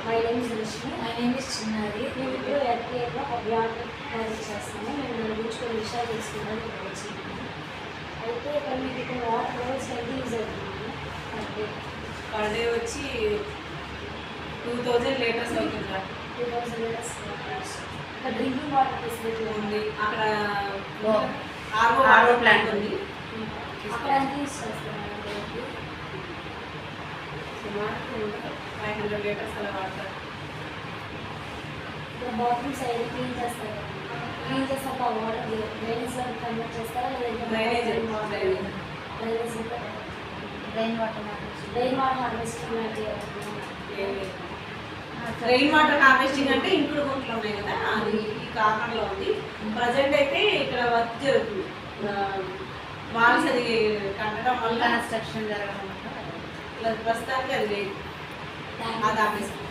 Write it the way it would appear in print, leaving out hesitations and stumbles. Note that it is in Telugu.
My name is Lakshmi. My name is చిన్నది. మేము ఇప్పుడు ఎఫ్టీఏలో ఒక బ్యాగ్ తయారు చేస్తాము. మేము దాని గురించి కొన్ని విషయాలు తెలుసుకుంటాం ఇక్కడ వచ్చి. అయితే ఇక్కడ మీకు ఇక్కడ వాటర్ లెవెల్స్ ఎంత యూజ్ అవుతుంది పర్ డే వచ్చి 2000 లీటర్స్ అవుతుందా. 2000 లీటర్స్. ఇక్కడ డ్రింకింగ్ వాటర్ ఫెసిలిటీ ఉంది. అక్కడ ఆర్ఓ ప్లాంట్ ఉంది. అక్కడ ఎంత యూజ్ చేస్తాము? సుమారు 500 లీటర్స్ అలా వాడతారు. ఇక్కడ బాత్రూమ్స్ అయితే క్లీన్ చేస్తారు. క్లీన్ చేసాక ఆ వాటర్ డ్రైనేజ్ వాటర్ కన్వర్ట్ చేస్తారా లేదంటే డ్రైనేజ్ డ్రైన్ వాటర్ హార్వెస్టింగ్ లాంటి రెయిన్ వాటర్ హార్వెస్టింగ్ అంటే ఇంకుడు గుంటలు ఉన్నాయి కదా, అది ఈ కార్నర్లో ఉంది. ప్రజెంట్ అయితే ఇక్కడ వర్క్ జరుగుతుంది. వాల్స్ అది కట్టడం వల్ల కన్స్ట్రక్షన్ జరగడం ప్రస్తుతానికి అది లేదు. అది ఆపేస్తుంది.